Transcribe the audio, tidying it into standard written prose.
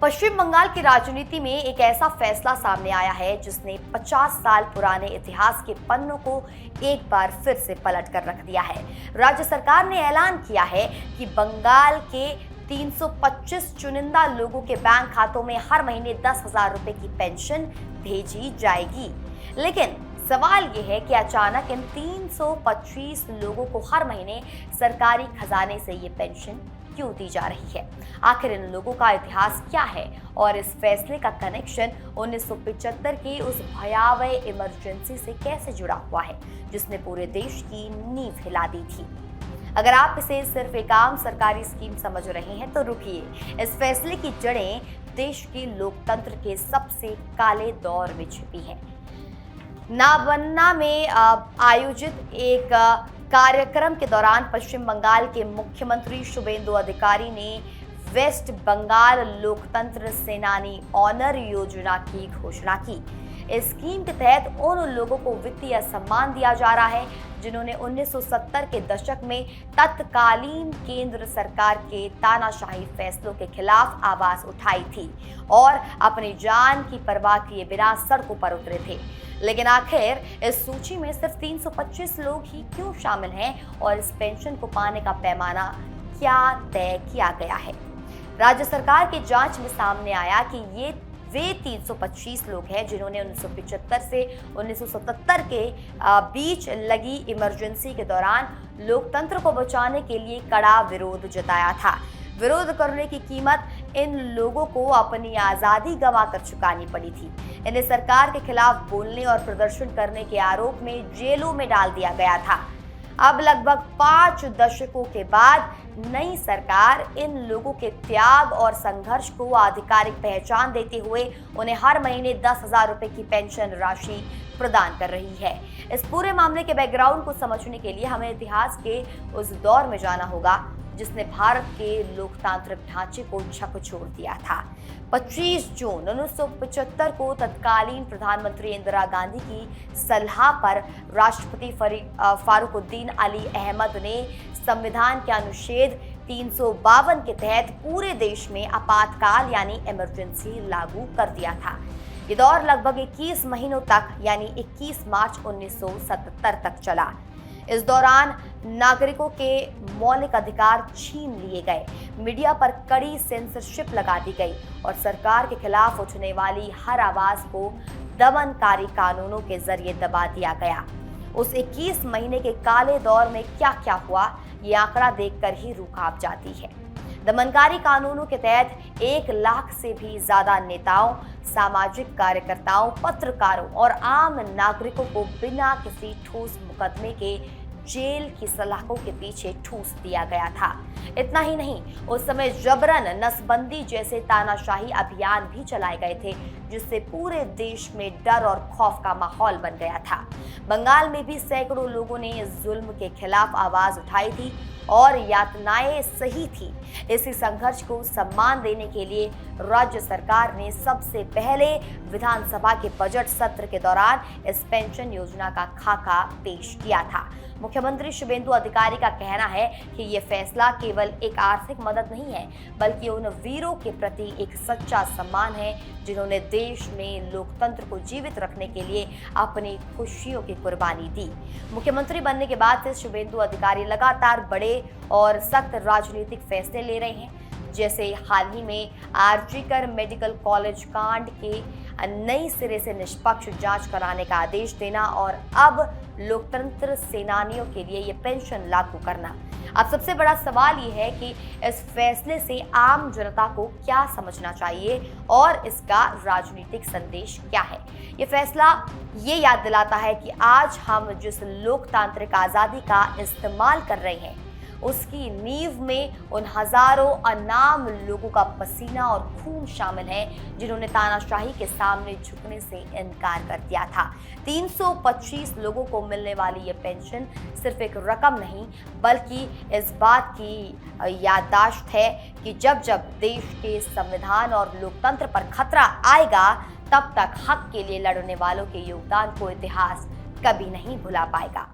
पश्चिम बंगाल की राजनीति में एक ऐसा फैसला सामने आया है जिसने 50 साल पुराने इतिहास के पन्नों को एक बार फिर से पलट कर रख दिया है। राज्य सरकार ने ऐलान किया है कि बंगाल के 325 चुनिंदा लोगों के बैंक खातों में हर महीने 10,000 रुपए की पेंशन भेजी जाएगी। लेकिन सवाल ये है कि अचानक इन 325 लोगों को हर महीने सरकारी खजाने से ये पेंशन क्यों दी जा रही है? आखिर इन लोगों का इतिहास क्या है और इस फैसले का कनेक्शन 1975 की उस भयावह इमरजेंसी से कैसे जुड़ा हुआ है जिसने पूरे देश की नींव हिला दी थी? अगर आप इसे सिर्फ एक आम सरकारी स्कीम समझ रहे हैं तो रुकिए, इस फैसले की जड़ें देश के लोकतंत्र के सबसे काले दौर में छिपी हैं। नाबन्ना में आयोजित एक कार्यक्रम के दौरान पश्चिम बंगाल के मुख्यमंत्री शुभेंदु अधिकारी ने वेस्ट बंगाल लोकतंत्र सेनानी ऑनर योजना की घोषणा की। इस स्कीम के तहत उन लोगों को वित्तीय सम्मान दिया जा रहा है जिन्होंने 1970 के दशक में तत्कालीन केंद्र सरकार के तानाशाही फैसलों के खिलाफ आवाज उठाई थी और अपनी जान की परवाह किए बिना सड़कों पर उतरे थे। लेकिन आखिर इस सूची में सिर्फ 325 लोग ही क्यों शामिल हैं और इस पेंशन को पाने का पैमाना क्या तय किया गया है? राज्य सरकार की जांच में सामने आया कि ये वे 325 लोग हैं जिन्होंने 1975 से 1977 के बीच लगी इमरजेंसी के दौरान लोकतंत्र को बचाने के लिए कड़ा विरोध जताया था। विरोध करने की कीमत इन लोगों को अपनी आजादी गंवाकर चुकानी पड़ी थी। इन्हें सरकार के खिलाफ बोलने और प्रदर्शन करने के आरोप में जेलों में डाल दिया गया था। अब लगभग 5 दशकों के बाद नई सरकार इन लोगों के त्याग और संघर्ष को आधिकारिक पहचान देते हुए उन्हें हर महीने 10,000 रुपए की पेंशन राशि प्रदान कर रही है। इस पूरे मामले के बैकग्राउंड को समझने के लिए हमें इतिहास के उस दौर में जाना होगा जिसने भारत के लोकतांत्रिक ढांचे को झकझोर दिया था। 25 जून 1975 को तत्कालीन प्रधानमंत्री इंदिरा गांधी की सलाह पर राष्ट्रपति फारूकुद्दीन अली अहमद ने संविधान के अनुच्छेद 352 के तहत पूरे देश में आपातकाल यानी इमरजेंसी लागू कर दिया था। ये दौर लगभग 21 महीनों तक यानी 21 मार्च 1977 तक चला। इस दौरान नागरिकों के मौलिक अधिकार छीन लिए गए, मीडिया पर कड़ी सेंसरशिप लगा दी गई और सरकार के खिलाफ उठने वाली हर आवाज को दमनकारी कानूनों के जरिए दबा दिया गया। उस 21 महीने के काले दौर में क्या क्या हुआ, ये आंकड़ा देखकर ही रूह कांप जाती है। दमनकारी कानूनों के तहत 1 लाख से भी ज्यादा नेताओं, सामाजिक कार्यकर्ताओं, पत्रकारों और आम नागरिकों को बिना किसी ठोस मुकदमे के जेल की सलाखों के पीछे ठूस दिया गया था। इतना ही नहीं, उस समय जबरन नसबंदी जैसे तानाशाही अभियान भी चलाए गए थे जिससे पूरे देश में डर और खौफ का माहौल बन गया था। बंगाल में भी सैकड़ों लोगों ने इस जुल्म के खिलाफ आवाज उठाई थी और यातनाएं सही थी। इसी संघर्ष को सम्मान देने के लिए राज्य सरकार ने सबसे पहले विधानसभा के बजट सत्र के दौरान इस पेंशन योजना का खाका पेश किया था। मुख्यमंत्री शुभेंदु अधिकारी का कहना है कि ये फैसला केवल एक आर्थिक मदद नहीं है बल्कि उन वीरों के प्रति एक सच्चा सम्मान है जिन्होंने देश में लोकतंत्र को जीवित रखने के लिए अपनी खुशियों की कुर्बानी दी। मुख्यमंत्री बनने के बाद से शुभेंदु अधिकारी लगातार बड़े और सख्त राजनीतिक फैसले ले रहे हैं, जैसे हाल ही में आरजीकर मेडिकल कॉलेज कांड के नई सिरे से निष्पक्ष जांच कराने का आदेश देना और अब लोकतंत्र सेनानियों के लिए ये पेंशन लागू करना। अब सबसे बड़ा सवाल ये है कि इस फैसले से आम जनता को क्या समझना चाहिए और इसका राजनीतिक संदेश क्या है। ये फैसला ये याद दिलाता है कि आज हम जिस लोकतांत्रिक आज़ादी का इस्तेमाल कर रहे हैं उसकी नींव में उन हजारों अनाम लोगों का पसीना और खून शामिल है जिन्होंने तानाशाही के सामने झुकने से इनकार कर दिया था। 325 लोगों को मिलने वाली ये पेंशन सिर्फ एक रकम नहीं बल्कि इस बात की याददाश्त है कि जब जब देश के संविधान और लोकतंत्र पर खतरा आएगा तब तक हक के लिए लड़ने वालों के योगदान को इतिहास कभी नहीं भुला पाएगा।